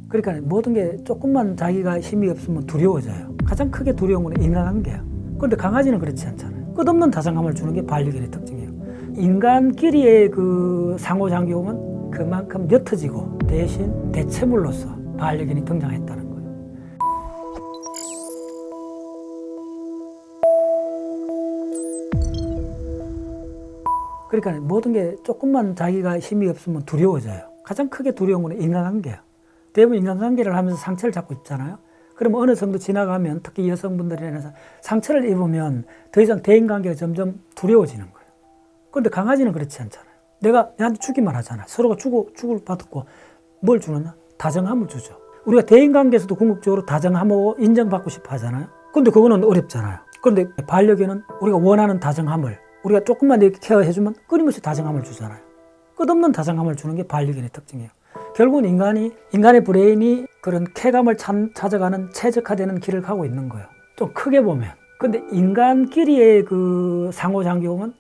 그러니까 모든 게 조금만 자기가 힘이 없으면 두려워져요. 가장 크게 두려운 건 인간관계예요. 그런데 강아지는 그렇지 않잖아요. 끝없는 다정함을 주는 게 반려견의 특징이에요. 인간끼리의 그 상호작용은 그만큼 옅어지고 대신 대체물로서 반려견이 등장했다는 거예요. 그러니까 모든 게 조금만 자기가 힘이 없으면 두려워져요. 가장 크게 두려운 건 인간관계예요. 대부분 인간관계를 하면서 상처를 자꾸 입잖아요. 그러면 어느 정도 지나가면 특히 여성분들이라서 상처를 입으면 더 이상 대인관계가 점점 두려워지는 거예요. 그런데 강아지는 그렇지 않잖아요. 내가 얘한테 주기만 하잖아. 서로가 주고를 받고 뭘 주느냐? 다정함을 주죠. 우리가 대인관계에서도 궁극적으로 다정함을 인정받고 싶어 하잖아요. 그런데 그거는 어렵잖아요. 그런데 반려견은 우리가 원하는 다정함을 우리가 조금만 이렇게 케어해주면 끊임없이 다정함을 주잖아요. 끝없는 다정함을 주는 게 반려견의 특징이에요. 결국은 인간의 브레인이 그런 쾌감을 찾아가는 최적화되는 길을 가고 있는 거예요. 좀 크게 보면. 근데 인간끼리의 그 상호작용은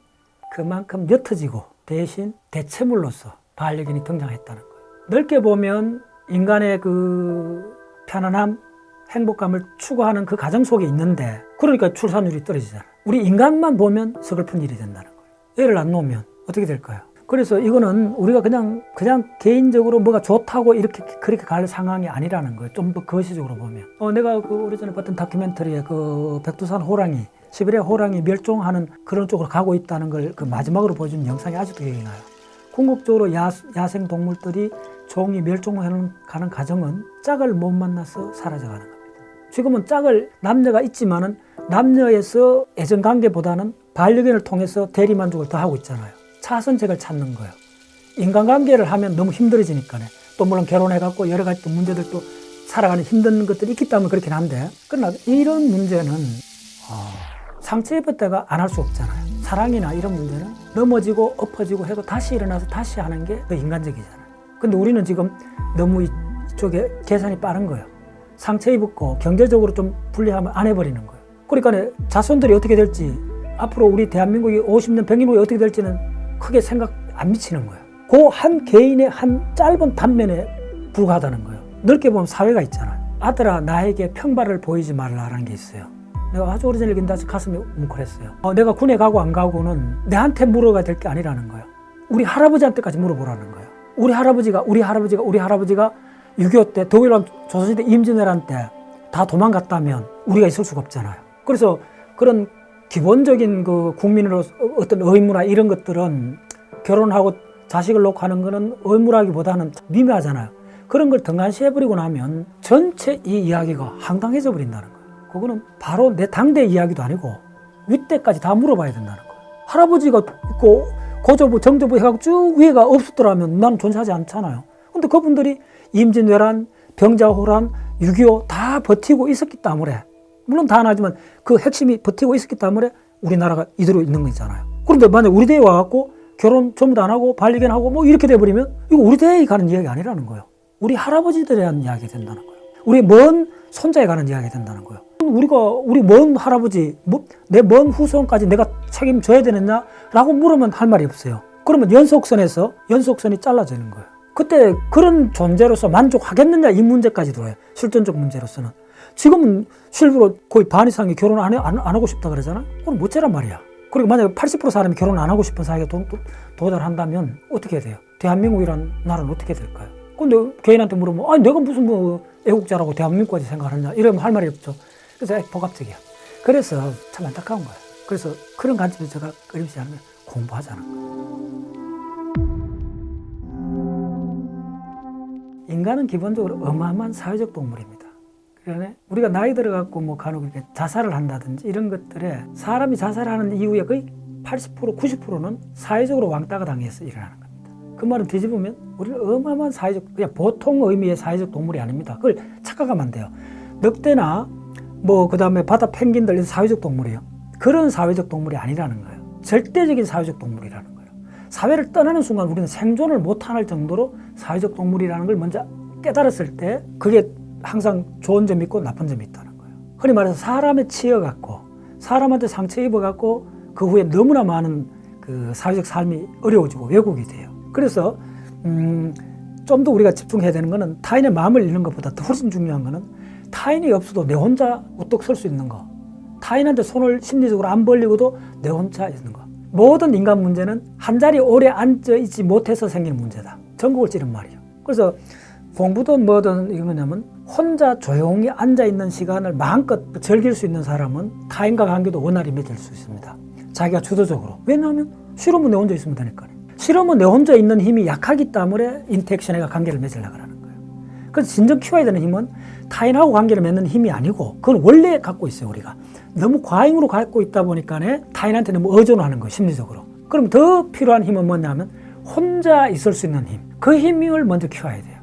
그만큼 옅어지고 대신 대체물로서 반려견이 등장했다는 거예요. 넓게 보면 인간의 그 편안함, 행복감을 추구하는 그 가정 속에 있는데 그러니까 출산율이 떨어지잖아요. 우리 인간만 보면 서글픈 일이 된다는 거예요. 애를 안 놓으면 어떻게 될까요? 그래서 이거는 우리가 그냥 개인적으로 뭐가 좋다고 그렇게 갈 상황이 아니라는 거예요. 좀 더 거시적으로 보면. 내가 그 오래전에 봤던 다큐멘터리에 그 백두산 호랑이, 시베리아 호랑이 멸종하는 그런 쪽으로 가고 있다는 걸 그 마지막으로 보여준 영상이 아직도 기억이 나요. 궁극적으로 야생 동물들이 종이 멸종하는 가는 과정은 짝을 못 만나서 사라져가는 겁니다. 지금은 남녀가 있지만은 남녀에서 애정관계보다는 반려견을 통해서 대리만족을 더 하고 있잖아요. 차선책을 찾는 거예요. 인간관계를 하면 너무 힘들어지니까요. 또 물론 결혼해갖고 여러 가지 또 문제들도 살아가는 힘든 것들이 있기 때문에 그렇긴 한데 그러나 이런 문제는 상처 입었다가 안 할 수 없잖아요. 사랑이나 이런 문제는 넘어지고 엎어지고 해도 다시 일어나서 다시 하는 게 더 인간적이잖아요. 근데 우리는 지금 너무 이쪽에 계산이 빠른 거예요. 상처 입었고 경제적으로 좀 불리하면 안 해버리는 거예요. 그러니까 자손들이 어떻게 될지 앞으로 우리 대한민국이 50년, 100년 후에 어떻게 될지는 크게 생각 안 미치는 거예요. 그 한 개인의 한 짧은 단면에 불과하다는 거예요. 넓게 보면 사회가 있잖아요. 아들아 나에게 평발을 보이지 말라라는 게 있어요. 내가 아주 오래전에 읽은데 가슴이 뭉클했어요. 내가 군에 가고 안 가고는 내한테 물어가야 될 게 아니라는 거예요. 우리 할아버지한테까지 물어보라는 거예요. 우리 할아버지가 6.25 때 독일왕 조선시대 임진왜란 때 다 도망갔다면 우리가 있을 수가 없잖아요. 그래서 그런 기본적인 그 국민으로서 어떤 의무나 이런 것들은 결혼하고 자식을 놓고 하는 거는 의무라기보다는 미묘하잖아요. 그런 걸 등한시해버리고 나면 전체 이 이야기가 황당해져 버린다는 거예요. 그거는 바로 내 당대 이야기도 아니고 윗대까지 다 물어봐야 된다는 거예요. 할아버지가 있고 고조부, 정조부 해갖고 쭉 위에가 없었더라면 나는 존재하지 않잖아요. 근데 그분들이 임진왜란, 병자호란, 6.25 다 버티고 있었기 때문에 물론 다 안 하지만 그 핵심이 버티고 있었기 때문에 우리나라가 이대로 있는 거잖아요. 그런데 만약 우리 대에 와갖고 결혼 전부 다 안 하고 반려견하고 뭐 이렇게 돼버리면 이거 우리 대에 가는 이야기 아니라는 거예요. 우리 할아버지들에 대한 이야기 된다는 거예요. 우리 먼 손자에 가는 이야기 된다는 거예요. 우리 먼 할아버지, 내 먼 후손까지 내가 책임져야 되느냐라고 물으면 할 말이 없어요. 그러면 연속선이 잘라지는 거예요. 그때 그런 존재로서 만족하겠느냐 이 문제까지 들어요. 실존적 문제로서는. 지금은 실제로 거의 반 이상이 결혼 안 하고 싶다 그러잖아? 그건 못째란 말이야. 그리고 만약에 80% 사람이 결혼 안 하고 싶은 사회가 도달한다면 어떻게 해야 돼요? 대한민국이란 나라는 어떻게 될까요? 근데 개인한테 물으면 내가 무슨 뭐 애국자라고 대한민국까지 생각하느냐 이러면 할 말이 없죠. 그래서 복합적이야. 그래서 참 안타까운 거예요. 그래서 그런 관점에서 제가 끊임없이 하면 공부하자는 거예요. 인간은 기본적으로 어마어마한 사회적 동물입니다. 그러네 우리가 나이 들어갖고 뭐 간혹 이렇게 자살을 한다든지 이런 것들에 사람이 자살하는 이유의 거의 80%, 90%는 사회적으로 왕따가 당해서 일어나는 겁니다. 그 말은 뒤집으면 우리는 어마어마한 그냥 보통 의미의 사회적 동물이 아닙니다. 그걸 착각하면 안 돼요. 늑대나 그 다음에 바다 펭귄들 사회적 동물이에요. 그런 사회적 동물이 아니라는 거예요. 절대적인 사회적 동물이라는 거예요. 사회를 떠나는 순간 우리는 생존을 못할 정도로 사회적 동물이라는 걸 먼저 깨달았을 때 그게 항상 좋은 점이 있고 나쁜 점이 있다는 거예요. 흔히 말해서 사람에 치여갖고 사람한테 상처 입어갖고 그 후에 너무나 많은 그 사회적 삶이 어려워지고 왜곡이 돼요. 그래서 좀 더 우리가 집중해야 되는 거는 타인의 마음을 읽는 것보다 더 훨씬 중요한 거는 타인이 없어도 내 혼자 우뚝 설 수 있는 거. 타인한테 손을 심리적으로 안 벌리고도 내 혼자 있는 거. 모든 인간 문제는 한 자리에 오래 앉아있지 못해서 생기는 문제다. 전국을 찌른 말이에요. 그래서 공부든 뭐든 이건 뭐냐면 혼자 조용히 앉아있는 시간을 마음껏 즐길 수 있는 사람은 타인과 관계도 원활히 맺을 수 있습니다. 자기가 주도적으로. 왜냐하면 싫으면 내 혼자 있으면 되니까요. 싫으면 내 혼자 있는 힘이 약하기 때문에 인터랙션과 관계를 맺으려고 하는 거예요. 그래서 진정 키워야 되는 힘은 타인하고 관계를 맺는 힘이 아니고 그건 원래 갖고 있어요. 우리가 너무 과잉으로 갖고 있다 보니까 타인한테 너무 의존하는 거예요. 심리적으로. 그럼 더 필요한 힘은 뭐냐면 혼자 있을 수 있는 힘. 그 힘을 먼저 키워야 돼요.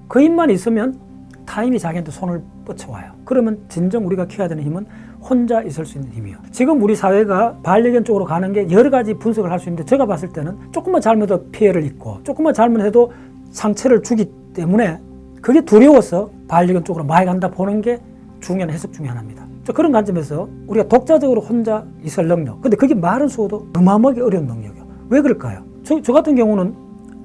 그 힘만 있으면 타인이 자기한테 손을 뻗쳐와요. 그러면 진정 우리가 키워야 되는 힘은 혼자 있을 수 있는 힘이에요. 지금 우리 사회가 반려견 쪽으로 가는 게 여러 가지 분석을 할 수 있는데 제가 봤을 때는 조금만 잘못해도 피해를 입고 조금만 잘못해도 상처를 주기 때문에 그게 두려워서 반려견 쪽으로 많이 간다 보는 게 중요한 해석 중에 하나입니다. 그런 관점에서 우리가 독자적으로 혼자 있을 능력. 근데 그게 말은 수어도 어마어마하게 어려운 능력이에요. 왜 그럴까요? 저 같은 경우는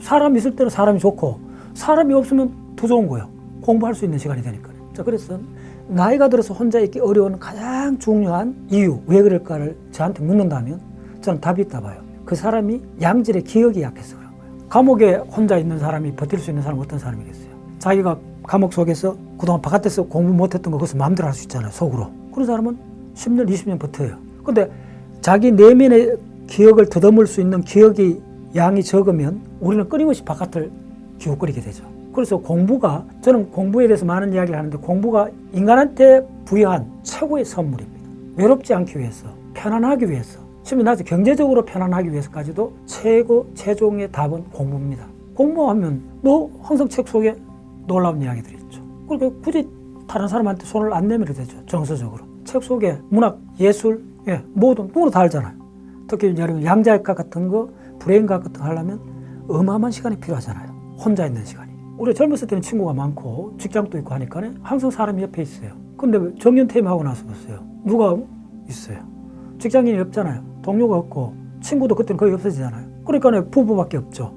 사람이 있을 때는 사람이 좋고 사람이 없으면 더 좋은 거예요. 공부할 수 있는 시간이 되니까요. 자, 그래서 나이가 들어서 혼자 있기 어려운 가장 중요한 이유, 왜 그럴까를 저한테 묻는다면 저는 답이 있다 봐요. 그 사람이 양질의 기억이 약해서 그런 거예요. 감옥에 혼자 있는 사람이 버틸 수 있는 사람은 어떤 사람이겠어요? 자기가 감옥 속에서 그동안 바깥에서 공부 못했던 거 그것을 마음대로 할 수 있잖아요. 속으로. 그런 사람은 10년, 20년 버텨요. 근데 자기 내면의 기억을 더듬을 수 있는 기억이 양이 적으면 우리는 끊임없이 바깥을 기웃거리게 되죠. 그래서 공부가, 저는 공부에 대해서 많은 이야기를 하는데 공부가 인간한테 부여한 최고의 선물입니다. 외롭지 않기 위해서, 편안하기 위해서, 심지어 나중에 경제적으로 편안하기 위해서까지도 최종의 답은 공부입니다. 공부하면 너 항상 책 속에 놀라운 이야기들이 있죠. 그러니까 굳이 다른 사람한테 손을 안 내밀어도 되죠. 정서적으로. 책 속에 문학, 예술, 모든 누구나 다 알잖아요. 특히 양자역학 같은 거, 브레인과학 같은 거 하려면 어마어마한 시간이 필요하잖아요. 혼자 있는 시간이. 우리 젊었을 때는 친구가 많고 직장도 있고 하니까 항상 사람이 옆에 있어요. 근데 정년퇴임하고 나서 보세요. 누가 있어요? 직장인이 없잖아요. 동료가 없고 친구도 그때는 거의 없어지잖아요. 그러니까 부부밖에 없죠.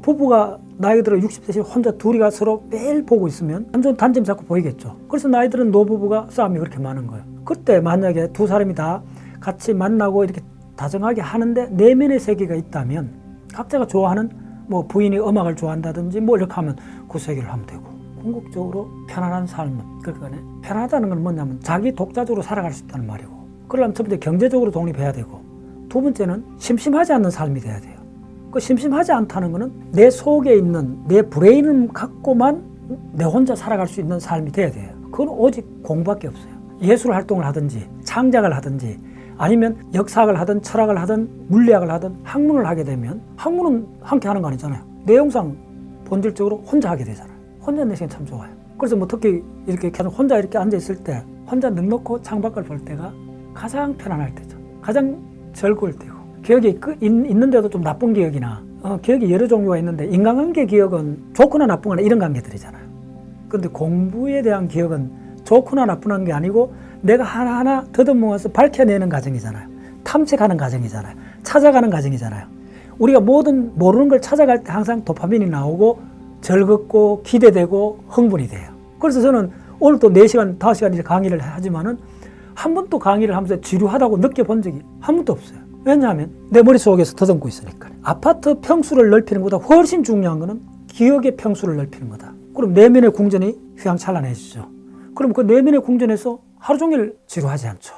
부부가 나이 들어 60세 혼자 둘이가 서로 매일 보고 있으면 완전 단점 자꾸 보이겠죠. 그래서 나이 들은 노부부가 싸움이 그렇게 많은 거예요. 그때 만약에 두 사람이 다 같이 만나고 이렇게 다정하게 하는데 내면의 세계가 있다면 각자가 좋아하는 뭐 부인이 음악을 좋아한다든지 뭐 이렇게 하면 그 세계를 하면 되고 궁극적으로 편안한 삶은 그러니까 편안하다는 건 뭐냐면 자기 독자적으로 살아갈 수 있다는 말이고 그러려면 첫 번째 경제적으로 독립해야 되고 두 번째는 심심하지 않는 삶이 돼야 돼요. 그 심심하지 않다는 거는 내 속에 있는 내 브레인을 갖고만 내 혼자 살아갈 수 있는 삶이 돼야 돼요. 그건 오직 공부밖에 없어요. 예술 활동을 하든지 창작을 하든지 아니면 역사학을 하든 철학을 하든 물리학을 하든 학문을 하게 되면 학문은 함께 하는 거 아니잖아요. 내용상 본질적으로 혼자 하게 되잖아요. 혼자 있는 시간 참 좋아요. 그래서 뭐 특히 이렇게 계속 혼자 이렇게 앉아 있을 때 혼자 넉넉고 창밖을 볼 때가 가장 편안할 때죠. 가장 즐거울 때고 기억이 있는데도 좀 나쁜 기억이나 기억이 여러 종류가 있는데 인간관계 기억은 좋거나 나쁘거나 이런 관계들이잖아요. 그런데 공부에 대한 기억은 좋거나 나쁜 게 아니고 내가 하나하나 더듬으면서 밝혀내는 과정이잖아요. 탐색하는 과정이잖아요. 찾아가는 과정이잖아요. 우리가 모든 모르는 걸 찾아갈 때 항상 도파민이 나오고 즐겁고 기대되고 흥분이 돼요. 그래서 저는 오늘 또 4시간, 5시간 이렇게 강의를 하지만은 한 번도 강의를 하면서 지루하다고 느껴본 적이 한 번도 없어요. 왜냐하면 내 머릿속에서 더듬고 있으니까. 아파트 평수를 넓히는 것보다 훨씬 중요한 거는 기억의 평수를 넓히는 거다. 그럼 내면의 궁전이 휘황찬란해지죠. 그럼 그 내면의 궁전에서 하루 종일 지루하지 않죠.